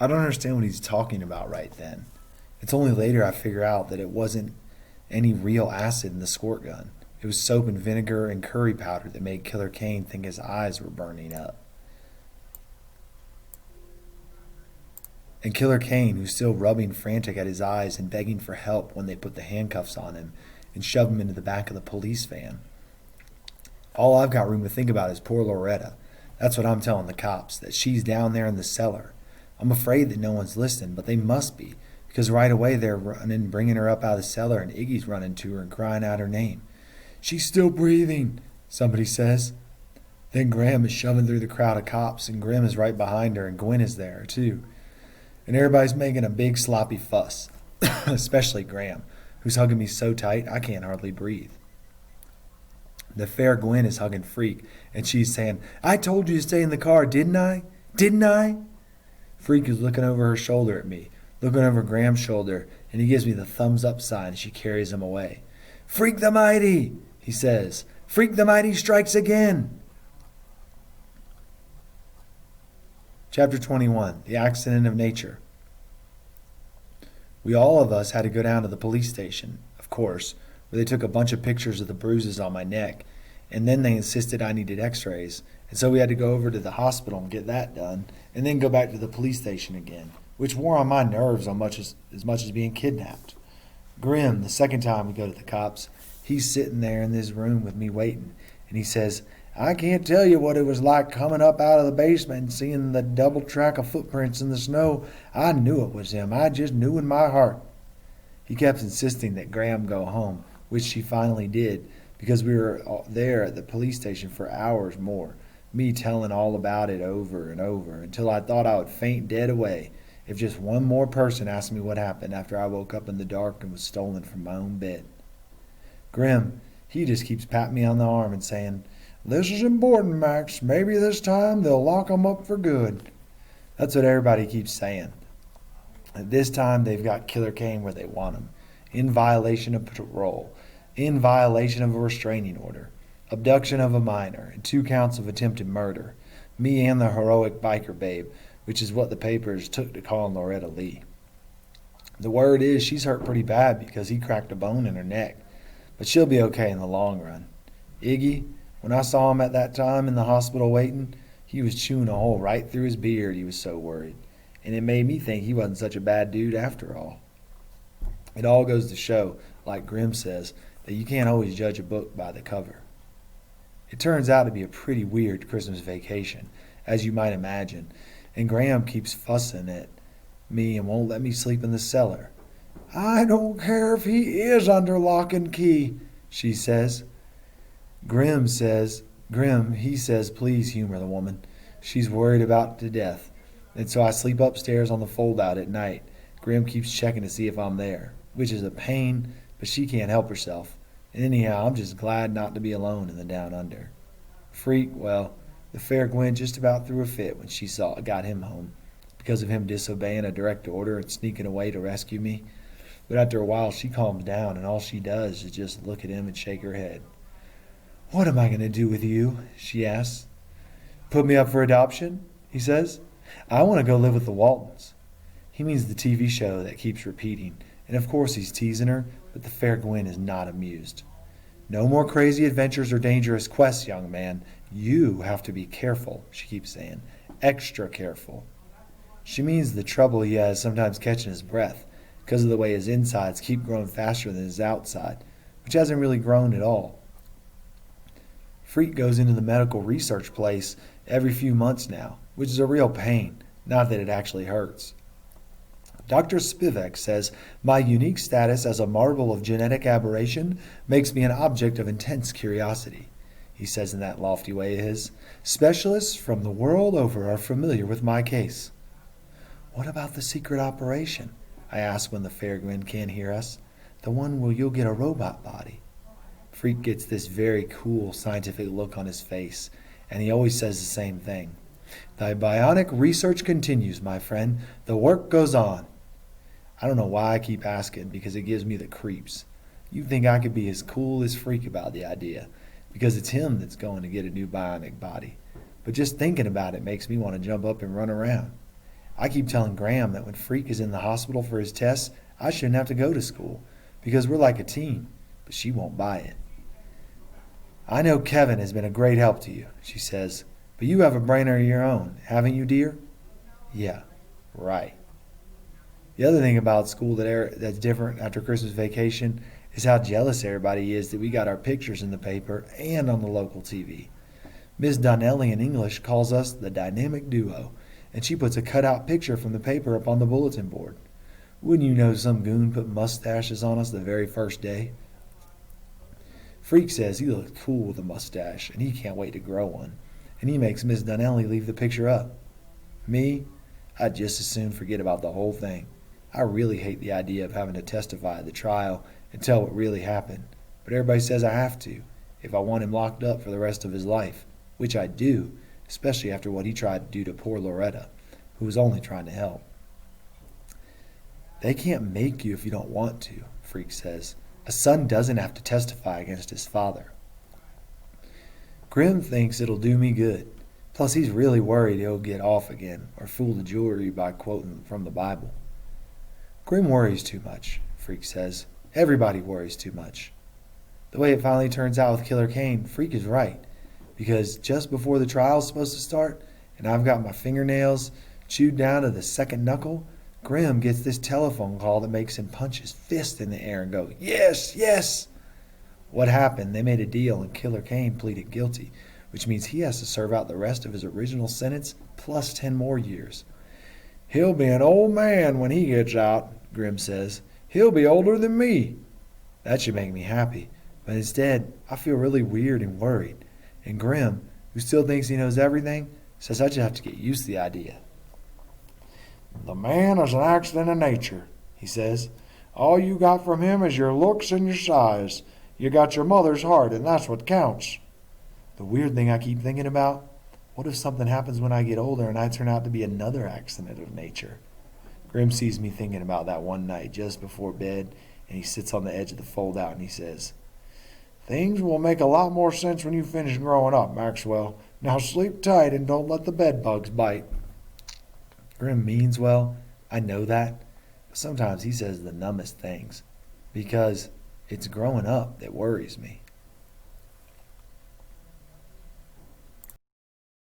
I don't understand what he's talking about right then. It's only later I figure out that it wasn't any real acid in the squirt gun. It was soap and vinegar and curry powder that made Killer Kane think his eyes were burning up. And Killer Kane, who's still rubbing frantic at his eyes and begging for help when they put the handcuffs on him and shove him into the back of the police van. All I've got room to think about is poor Loretta. That's what I'm telling the cops, that she's down there in the cellar. I'm afraid that no one's listening, but they must be, because right away they're running, bringing her up out of the cellar, and Iggy's running to her and crying out her name. She's still breathing, somebody says. Then Graham is shoving through the crowd of cops, and Grim is right behind her, and Gwen is there, too. And everybody's making a big sloppy fuss, especially Graham, who's hugging me so tight I can't hardly breathe. The fair Gwen is hugging Freak, and she's saying, I told you to stay in the car, didn't I? Didn't I? Freak is looking over her shoulder at me, looking over Graham's shoulder, and he gives me the thumbs up sign as she carries him away. Freak the Mighty, he says. Freak the Mighty strikes again. Chapter 21, The Accident of Nature. We all of us had to go down to the police station, of course, where they took a bunch of pictures of the bruises on my neck, and then they insisted I needed x-rays, and so we had to go over to the hospital and get that done, and then go back to the police station again, which wore on my nerves as much as being kidnapped. Grim, the second time we go to the cops, he's sitting there in this room with me waiting, and he says, I can't tell you what it was like coming up out of the basement and seeing the double track of footprints in the snow. I knew it was him. I just knew in my heart. He kept insisting that Graham go home, which she finally did, because we were there at the police station for hours more, me telling all about it over and over, until I thought I would faint dead away if just one more person asked me what happened after I woke up in the dark and was stolen from my own bed. Grim, he just keeps patting me on the arm and saying, This is important, Max. Maybe this time they'll lock 'em up for good. That's what everybody keeps saying. At this time they've got Killer Kane where they want him, in violation of parole, in violation of a restraining order, abduction of a minor, and 2 counts of attempted murder. Me and the heroic biker babe, which is what the papers took to call Loretta Lee. The word is she's hurt pretty bad because he cracked a bone in her neck, but she'll be okay in the long run. Iggy, when I saw him at that time in the hospital waiting, he was chewing a hole right through his beard, he was so worried. And it made me think he wasn't such a bad dude after all. It all goes to show, like Grim says, that you can't always judge a book by the cover. It turns out to be a pretty weird Christmas vacation, as you might imagine, and Graham keeps fussing at me and won't let me sleep in the cellar. I don't care if he is under lock and key, she says. Grim, he says, please humor the woman. She's worried about to death. And so I sleep upstairs on the fold-out at night. Grim keeps checking to see if I'm there, which is a pain, but she can't help herself. And anyhow, I'm just glad not to be alone in the down under. Freak, well, the fair Gwen just about threw a fit when she got him home, because of him disobeying a direct order and sneaking away to rescue me. But after a while, she calms down, and all she does is just look at him and shake her head. What am I going to do with you? She asks. Put me up for adoption? He says. I want to go live with the Waltons. He means the TV show that keeps repeating, and of course he's teasing her, but the fair Gwen is not amused. No more crazy adventures or dangerous quests, young man. You have to be careful, she keeps saying. Extra careful. She means the trouble he has sometimes catching his breath, because of the way his insides keep growing faster than his outside, which hasn't really grown at all. Freak goes into the medical research place every few months now, which is a real pain, not that it actually hurts. Dr. Spivak says, my unique status as a marvel of genetic aberration makes me an object of intense curiosity. He says in that lofty way of his. Specialists from the world over are familiar with my case. What about the secret operation? I ask when the fair Gwen can't hear us. The one where you'll get a robot body. Freak gets this very cool scientific look on his face, and he always says the same thing. Thy bionic research continues, my friend. The work goes on. I don't know why I keep asking, because it gives me the creeps. You'd think I could be as cool as Freak about the idea, because it's him that's going to get a new bionic body. But just thinking about it makes me want to jump up and run around. I keep telling Graham that when Freak is in the hospital for his tests, I shouldn't have to go to school because we're like a team, but she won't buy it. I know Kevin has been a great help to you, she says, but you have a brain of your own, haven't you, dear? Yeah, right. The other thing about school that's different after Christmas vacation is how jealous everybody is that we got our pictures in the paper and on the local TV. Miss Donnelly in English calls us the dynamic duo, and she puts a cutout picture from the paper up on the bulletin board. Wouldn't you know some goon put mustaches on us the very first day? Freak says he looks cool with a mustache, and he can't wait to grow one, and he makes Miss Donnelly leave the picture up. Me, I'd just as soon forget about the whole thing. I really hate the idea of having to testify at the trial and tell what really happened, but everybody says I have to if I want him locked up for the rest of his life, which I do, especially after what he tried to do to poor Loretta, who was only trying to help. They can't make you if you don't want to, Freak says. A son doesn't have to testify against his father. Grim thinks it'll do me good. Plus, he's really worried he'll get off again or fool the jury by quoting from the Bible. Grim worries too much, Freak says. Everybody worries too much. The way it finally turns out with Killer Kane, Freak is right. Because just before the trial's supposed to start, and I've got my fingernails chewed down to the second knuckle, Grim gets this telephone call that makes him punch his fist in the air and go, "Yes, yes!" What happened? They made a deal and Killer Kane pleaded guilty, which means he has to serve out the rest of his original sentence plus 10 more years. "He'll be an old man when he gets out," Grim says. "He'll be older than me." That should make me happy, but instead I feel really weird and worried. And Grim, who still thinks he knows everything, says I just have to get used to the idea. "The man is an accident of nature," he says. "All you got from him is your looks and your size. You got your mother's heart, and that's what counts." The weird thing I keep thinking about, what if something happens when I get older and I turn out to be another accident of nature? Grim sees me thinking about that one night just before bed, and he sits on the edge of the fold-out and he says, "Things will make a lot more sense when you finish growing up, Maxwell. Now sleep tight and don't let the bed bugs bite." Grim means well, I know that, but sometimes he says the numbest things, because it's growing up that worries me.